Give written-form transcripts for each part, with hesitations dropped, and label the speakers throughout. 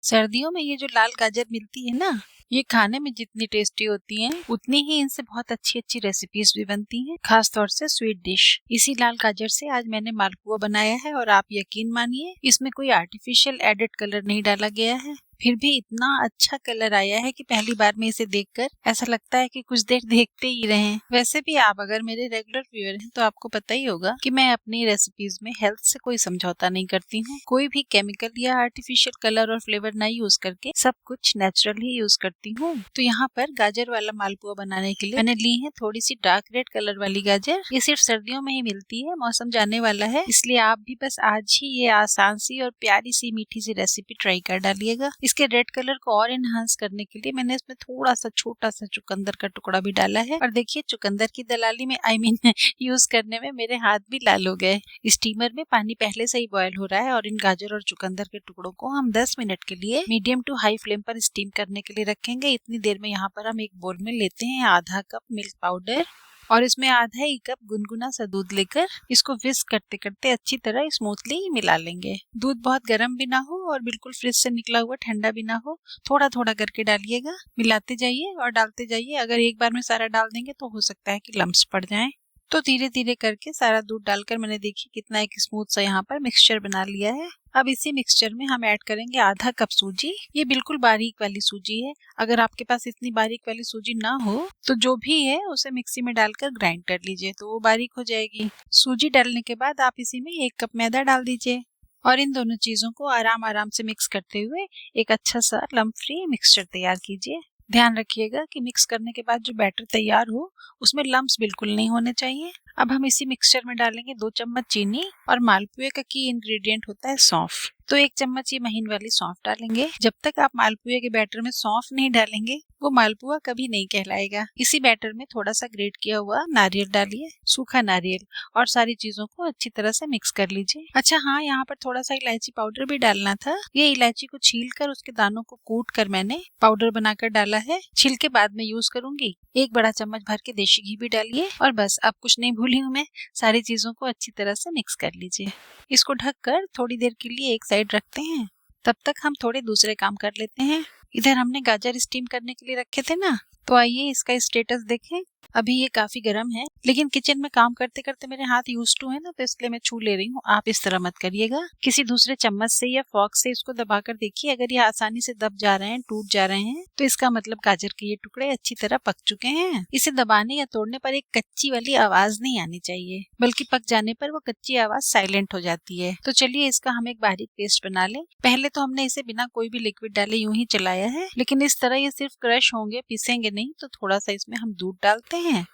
Speaker 1: सर्दियों में ये जो लाल गाजर मिलती है ना, ये खाने में जितनी टेस्टी होती हैं, उतनी ही इनसे बहुत अच्छी अच्छी रेसिपीज भी बनती हैं, खास तौर से स्वीट डिश। इसी लाल गाजर से आज मैंने मालपुआ बनाया है और आप यकीन मानिए इसमें कोई आर्टिफिशियल एडेड कलर नहीं डाला गया है। फिर भी इतना अच्छा कलर आया है कि पहली बार में इसे देखकर ऐसा लगता है कि कुछ देर देखते ही रहें। वैसे भी आप अगर मेरे रेगुलर व्यूअर हैं तो आपको पता ही होगा कि मैं अपनी रेसिपीज में हेल्थ से कोई समझौता नहीं करती हूँ। कोई भी केमिकल या आर्टिफिशियल कलर और फ्लेवर ना यूज करके सब कुछ नेचुरल ही यूज करती हूँ। तो यहाँ पर गाजर वाला मालपुआ बनाने के लिए मैंने ली है थोड़ी सी डार्क रेड कलर वाली गाजर। ये सिर्फ सर्दियों में ही मिलती है, मौसम जाने वाला है, इसलिए आप भी बस आज ही ये आसान सी और प्यारी सी मीठी सी रेसिपी ट्राई कर डालिएगा। इसके रेड कलर को और एनहांस करने के लिए मैंने इसमें थोड़ा सा छोटा सा चुकंदर का टुकड़ा भी डाला है। और देखिए चुकंदर की दलाली में यूज करने में मेरे हाथ भी लाल हो गए। स्टीमर में पानी पहले से ही बॉयल हो रहा है और इन गाजर और चुकंदर के टुकड़ों को हम 10 मिनट के लिए मीडियम टू हाई फ्लेम पर स्टीम करने के लिए रखेंगे। इतनी देर में यहाँ पर हम एक बोल में लेते हैं आधा कप मिल्क पाउडर और इसमें आधा ही कप गुनगुना सा दूध लेकर इसको विस्क करते करते अच्छी तरह स्मूथली मिला लेंगे। दूध बहुत गर्म भी ना हो और बिल्कुल फ्रिज से निकला हुआ ठंडा भी ना हो, थोड़ा थोड़ा करके डालिएगा, मिलाते जाइए और डालते जाइए। अगर एक बार में सारा डाल देंगे तो हो सकता है कि लम्स पड़ जाएं। तो धीरे धीरे करके सारा दूध डालकर मैंने देखिए कितना एक स्मूथ सा यहाँ पर मिक्सचर बना लिया है। अब इसी मिक्सचर में हम ऐड करेंगे आधा कप सूजी। ये बिल्कुल बारीक वाली सूजी है। अगर आपके पास इतनी बारीक वाली सूजी ना हो तो जो भी है उसे मिक्सी में डालकर ग्राइंड कर लीजिए, तो वो बारीक हो जाएगी। सूजी डालने के बाद आप इसी में 1 कप मैदा डाल दीजिए और इन दोनों चीजों को आराम आराम से मिक्स करते हुए एक अच्छा सा लम्प फ्री मिक्सचर तैयार कीजिए। ध्यान रखिएगा कि मिक्स करने के बाद जो बैटर तैयार हो उसमें लम्प्स बिल्कुल नहीं होने चाहिए। अब हम इसी मिक्सचर में डालेंगे 2 चम्मच चीनी और मालपुए का की इंग्रेडिएंट होता है सौंफ, तो 1 चम्मच ये महीन वाली सौंफ डालेंगे। जब तक आप मालपुए के बैटर में सौंफ नहीं डालेंगे वो मालपुआ कभी नहीं कहलाएगा। इसी बैटर में थोड़ा सा ग्रेट किया हुआ नारियल डालिए, सूखा नारियल, और सारी चीजों को अच्छी तरह से मिक्स कर लीजिए। अच्छा हाँ, यहाँ पर थोड़ा सा इलायची पाउडर भी डालना था। ये इलायची को छील कर उसके दानों को कूट कर मैंने पाउडर बनाकर डाला है। छिलके बाद में यूज करूंगी। 1 बड़ा चम्मच भर के देशी घी भी डालिए और बस अब कुछ नहीं भूली हूँ मैं, सारी चीजों को अच्छी तरह से मिक्स कर लीजिए। इसको ढककर थोड़ी देर के लिए एक साइड रखते हैं। तब तक हम थोड़े दूसरे काम कर लेते हैं। इधर हमने गाजर स्टीम करने के लिए रखे थे ना, तो आइए इसका स्टेटस देखें। अभी ये काफी गर्म है, लेकिन किचन में काम करते करते मेरे हाथ यूज टू है ना, तो इसलिए मैं छू ले रही हूँ। आप इस तरह मत करिएगा। किसी दूसरे चम्मच से या फॉर्क से इसको दबाकर देखिए। अगर ये आसानी से दब जा रहे हैं, टूट जा रहे हैं, तो इसका मतलब गाजर के ये टुकड़े अच्छी तरह पक चुके हैं। इसे दबाने या तोड़ने पर एक कच्ची वाली आवाज नहीं आनी चाहिए, बल्कि पक जाने पर वो कच्ची आवाज साइलेंट हो जाती है। तो चलिए इसका हम एक बारीक पेस्ट बना लें। पहले तो हमने इसे बिना कोई भी लिक्विड डाले यूं ही चलाया है, लेकिन इस तरह ये सिर्फ क्रश होंगे, पिसेंगे नहीं। तो थोड़ा सा इसमें हम दूध डालते हैं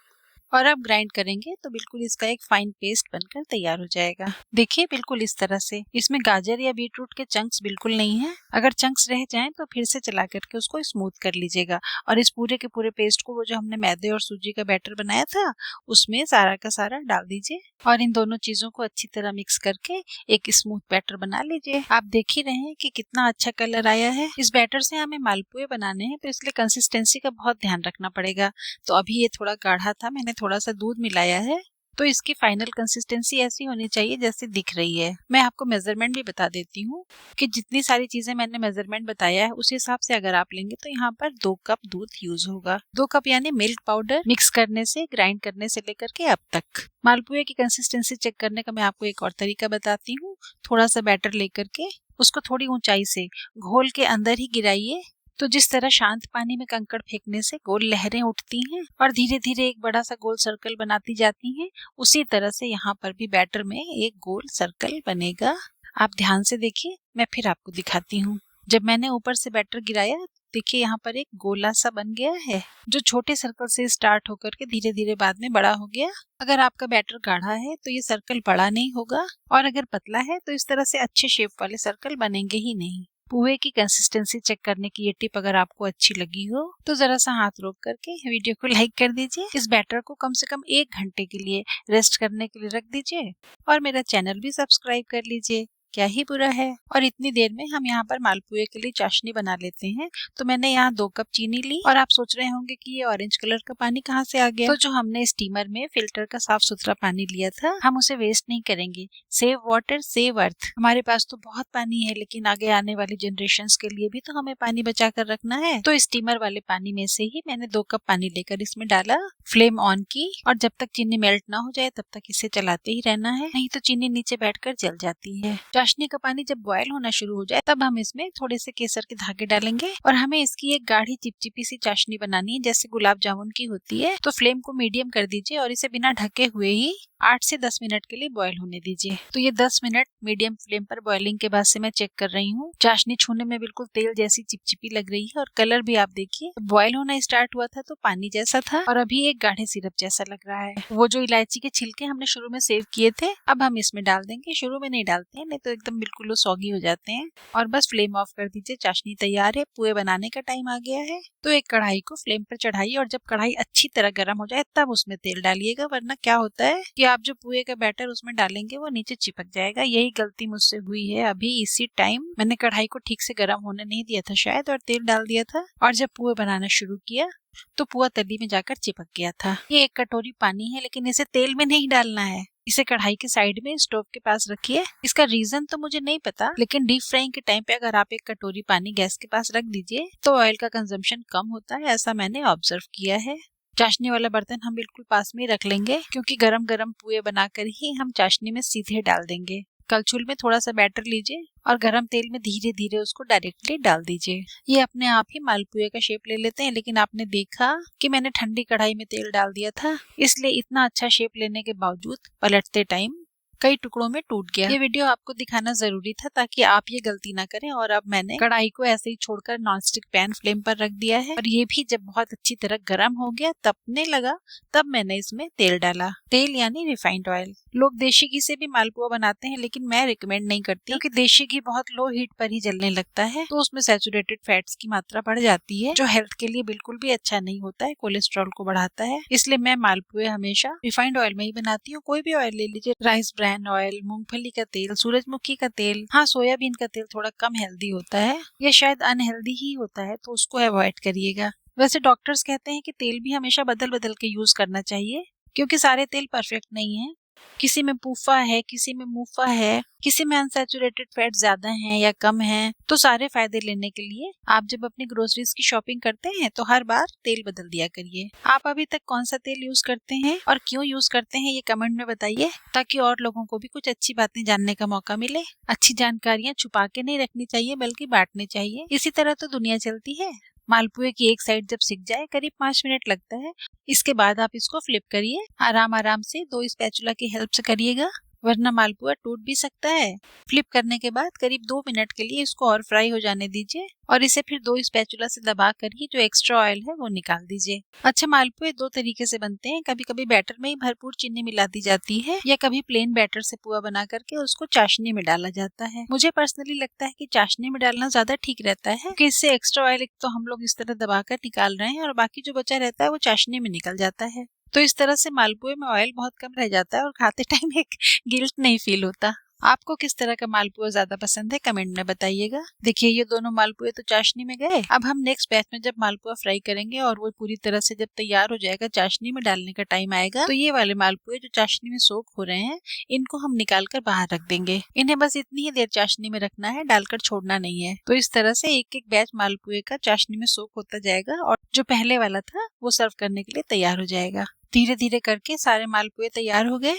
Speaker 1: और अब ग्राइंड करेंगे तो बिल्कुल इसका एक फाइन पेस्ट बनकर तैयार हो जाएगा। देखिए बिल्कुल इस तरह से। इसमें गाजर या बीटरूट के चंक्स बिल्कुल नहीं है। अगर चंक्स रह जाएं तो फिर से चला करके उसको स्मूथ कर लीजिएगा और इस पूरे के पूरे पेस्ट को वो जो हमने मैदे और सूजी का बैटर बनाया था उसमें सारा का सारा डाल दीजिए और इन दोनों चीजों को अच्छी तरह मिक्स करके एक स्मूथ बैटर बना लीजिए। आप देख ही रहे हैं कि कितना अच्छा कलर आया है। इस बैटर से हमें मालपुए बनाने हैं, तो इसलिए कंसिस्टेंसी का बहुत ध्यान रखना पड़ेगा। तो अभी ये थोड़ा गाढ़ा था, मैंने थोड़ा सा दूध मिलाया है, तो इसकी फाइनल कंसिस्टेंसी ऐसी होनी चाहिए जैसी दिख रही है। मैं आपको मेजरमेंट भी बता देती हूँ कि जितनी सारी चीजें मैंने मेजरमेंट बताया है उस हिसाब से अगर आप लेंगे तो यहाँ पर 2 कप दूध यूज होगा। 2 कप यानी मिल्क पाउडर मिक्स करने से, ग्राइंड करने से लेकर के अब तक। मालपुए की कंसिस्टेंसी चेक करने का मैं आपको एक और तरीका बताती हूँ। थोड़ा सा बैटर लेकर के उसको थोड़ी ऊंचाई से घोल के अंदर ही गिराइए, तो जिस तरह शांत पानी में कंकड़ फेंकने से गोल लहरें उठती हैं और धीरे धीरे एक बड़ा सा गोल सर्कल बनाती जाती हैं, उसी तरह से यहाँ पर भी बैटर में एक गोल सर्कल बनेगा। आप ध्यान से देखिए, मैं फिर आपको दिखाती हूँ। जब मैंने ऊपर से बैटर गिराया, देखिए यहाँ पर एक गोला सा बन गया है, जो छोटे सर्कल से स्टार्ट होकर के धीरे धीरे बाद में बड़ा हो गया। अगर आपका बैटर गाढ़ा है तो ये सर्कल बड़ा नहीं होगा, और अगर पतला है तो इस तरह से अच्छे शेप वाले सर्कल बनेंगे ही नहीं। पोहे की कंसिस्टेंसी चेक करने की ये टिप अगर आपको अच्छी लगी हो तो जरा सा हाथ रोक करके वीडियो को लाइक कर दीजिए। इस बैटर को कम से कम 1 घंटे के लिए रेस्ट करने के लिए रख दीजिए और मेरा चैनल भी सब्सक्राइब कर लीजिए। क्या ही बुरा है। और इतनी देर में हम यहाँ पर मालपुए के लिए चाशनी बना लेते हैं। तो मैंने यहाँ 2 कप चीनी ली। और आप सोच रहे होंगे कि ये ऑरेंज कलर का पानी कहाँ से आ गया। तो जो हमने स्टीमर में फिल्टर का साफ सुथरा पानी लिया था, हम उसे वेस्ट नहीं करेंगे। Save water save earth. हमारे पास तो बहुत पानी है, लेकिन आगे आने वाली जनरेशंस के लिए भी तो हमें पानी बचा कर रखना है। तो स्टीमर वाले पानी में से ही मैंने 2 कप पानी लेकर इसमें डाला, फ्लेम ऑन की, और जब तक चीनी मेल्ट ना हो जाए तब तक इसे चलाते ही रहना है, नहीं तो चीनी नीचे बैठकर जल जाती है। चाशनी का पानी जब बॉयल होना शुरू हो जाए तब हम इसमें थोड़े से केसर के धागे डालेंगे। और हमें इसकी एक गाढ़ी चिपचिपी सी चाशनी बनानी है, जैसे गुलाब जामुन की होती है। तो फ्लेम को मीडियम कर दीजिए और इसे बिना ढके हुए ही 8 से 10 मिनट के लिए बॉयल होने दीजिए। तो ये 10 मिनट मीडियम फ्लेम पर बॉइलिंग के बाद से मैं चेक कर रही हूँ। चाशनी छूने में बिल्कुल तेल जैसी चिपचिपी लग रही है और कलर भी आप देखिए, बॉयल होना स्टार्ट हुआ था तो पानी जैसा था और अभी एक गाढ़े सिरप जैसा लग रहा है। वो जो इलायची के छिलके हमने शुरू में सेव किए थे, अब हम इसमें डाल देंगे। शुरू में नहीं डालते हैं, नहीं तो एकदम बिल्कुल वो सॉगी हो जाते हैं। और बस फ्लेम ऑफ कर दीजिए। चाशनी तैयार है, पुए बनाने का टाइम आ गया है। तो एक कढ़ाई को फ्लेम पर चढ़ाइए और जब कढ़ाई अच्छी तरह गर्म हो जाए तब उसमें तेल डालिएगा, वरना क्या होता है कि आप जो पुए का बैटर उसमें डालेंगे वो नीचे चिपक जाएगा। यही गलती मुझसे हुई है। अभी इसी टाइम मैंने कढ़ाई को ठीक से गर्म होने नहीं दिया था शायद, और तेल डाल दिया था, और जब पुए बनाना शुरू किया तो पुआ तली में जाकर चिपक गया था। ये 1 कटोरी पानी है, लेकिन इसे तेल में नहीं डालना है। इसे कढ़ाई के साइड में स्टोव के पास रखिए। इसका रीजन तो मुझे नहीं पता, लेकिन डीप फ्राइंग के टाइम पे अगर आप 1 कटोरी पानी गैस के पास रख दीजिए तो ऑयल का कंजम्पशन कम होता है, ऐसा मैंने ऑब्जर्व किया है। चाशनी वाला बर्तन हम बिल्कुल पास में ही रख लेंगे, क्योंकि गरम गरम पुए बनाकर ही हम चाशनी में सीधे डाल देंगे। कलछुल में थोड़ा सा बैटर लीजिए और गरम तेल में धीरे धीरे उसको डायरेक्टली डाल दीजिए। ये अपने आप ही मालपुए का शेप ले लेते हैं, लेकिन आपने देखा कि मैंने ठंडी कढ़ाई में तेल डाल दिया था, इसलिए इतना अच्छा शेप लेने के बावजूद पलटते टाइम कई टुकड़ों में टूट गया। ये वीडियो आपको दिखाना जरूरी था ताकि आप ये गलती ना करें। और अब मैंने कढ़ाई को ऐसे ही छोड़कर नॉनस्टिक पैन फ्लेम पर रख दिया है, और ये भी जब बहुत अच्छी तरह गर्म हो गया, तपने लगा, तब मैंने इसमें तेल डाला। तेल यानी रिफाइंड ऑयल। लोग देशी घी से भी मालपुआ बनाते हैं, लेकिन मैं रिकमेंड नहीं करती, क्योंकि देशी घी बहुत लो हीट पर ही जलने लगता है, तो उसमें सैचुरेटेड फैट्स की मात्रा बढ़ जाती है, जो हेल्थ के लिए बिल्कुल भी अच्छा नहीं होता है, कोलेस्ट्रॉल को बढ़ाता है। इसलिए मैं मालपुए हमेशा रिफाइंड ऑयल में ही बनाती हूँ। कोई भी ऑयल ले लीजिए, राइस ब्रान ऑयल, मूंगफली का तेल, सूरजमुखी का तेल। हाँ, सोयाबीन का तेल थोड़ा कम हेल्दी होता है, ये शायद अनहेल्दी ही होता है, तो उसको अवॉइड करिएगा। वैसे डॉक्टर्स कहते हैं कि तेल भी हमेशा बदल बदल के यूज करना चाहिए, क्योंकि सारे तेल परफेक्ट नहीं है। किसी में पूफा है, किसी में मुफा है, किसी में अनसैचुरेटेड फैट ज्यादा है या कम है। तो सारे फायदे लेने के लिए आप जब अपनी ग्रोसरीज की शॉपिंग करते हैं तो हर बार तेल बदल दिया करिए। आप अभी तक कौन सा तेल यूज करते हैं और क्यों यूज करते हैं, ये कमेंट में बताइए, ताकि और लोगों को भी कुछ अच्छी बातें जानने का मौका मिले। अच्छी जानकारियां छुपा के नहीं रखनी चाहिए, बल्कि बांटनी चाहिए। इसी तरह तो दुनिया चलती है। मालपुए की एक साइड जब सिक जाए, करीब 5 मिनट लगता है, इसके बाद आप इसको फ्लिप करिए। आराम आराम से 2 स्पैचुला की हेल्प से करिएगा, वरना मालपुआ टूट भी सकता है। फ्लिप करने के बाद करीब 2 मिनट के लिए इसको और फ्राई हो जाने दीजिए, और इसे फिर 2 स्पैचुला से दबा कर ही जो एक्स्ट्रा ऑयल है वो निकाल दीजिए। अच्छा, मालपुए 2 तरीके से बनते हैं। कभी कभी बैटर में ही भरपूर चीनी मिला दी जाती है, या कभी प्लेन बैटर से पुआ बना करके उसको चाशनी में डाला जाता है। मुझे पर्सनली लगता है कि चाशनी में डालना ज्यादा ठीक रहता है, क्योंकि इससे एक्स्ट्रा ऑयल एक तो हम लोग इस तरह दबा कर निकाल रहे हैं, और बाकी जो बचा रहता है वो चाशनी में निकल जाता है। तो इस तरह से मालपुए में ऑयल बहुत कम रह जाता है और खाते टाइम एक गिल्ट नहीं फील होता। आपको किस तरह का मालपुआ ज्यादा पसंद है, कमेंट में बताइएगा। देखिए, ये दोनों मालपुए तो चाशनी में गए। अब हम नेक्स्ट बैच में जब मालपुआ फ्राई करेंगे और वो पूरी तरह से जब तैयार हो जाएगा, चाशनी में डालने का टाइम आएगा, तो ये वाले मालपुए जो चाशनी में सोक हो रहे हैं, इनको हम निकाल कर बाहर रख देंगे। इन्हें बस इतनी ही देर चाशनी में रखना है, डालकर छोड़ना नहीं है। तो इस तरह से एक एक बैच मालपुए का चाशनी में सोक होता जाएगा, और जो पहले वाला था वो सर्व करने के लिए तैयार हो जाएगा। धीरे धीरे करके सारे मालपुए तैयार हो गए।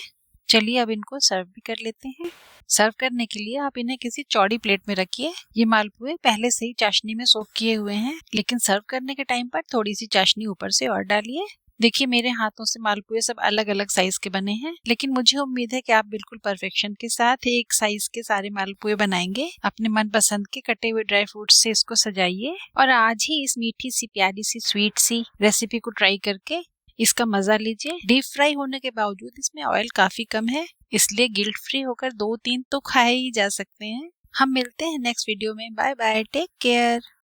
Speaker 1: चलिए अब इनको सर्व भी कर लेते हैं। सर्व करने के लिए आप इन्हें किसी चौड़ी प्लेट में रखिए। ये मालपुए पहले से ही चाशनी में सोक किए हुए हैं, लेकिन सर्व करने के टाइम पर थोड़ी सी चाशनी ऊपर से और डालिए। देखिए, मेरे हाथों से मालपुए सब अलग अलग साइज के बने हैं, लेकिन मुझे उम्मीद है कि आप बिल्कुल परफेक्शन के साथ एक साइज के सारे मालपुए बनाएंगे। अपने मनपसंद के कटे हुए ड्राई फ्रूट्स से इसको सजाइए, और आज ही इस मीठी सी प्यारी सी स्वीट सी रेसिपी को ट्राई करके इसका मजा लीजिए। डीप फ्राई होने के बावजूद इसमें ऑयल काफी कम है, इसलिए गिल्ट फ्री होकर 2-3 तो खाए ही जा सकते हैं। हम मिलते हैं नेक्स्ट वीडियो में। Bye bye, take care.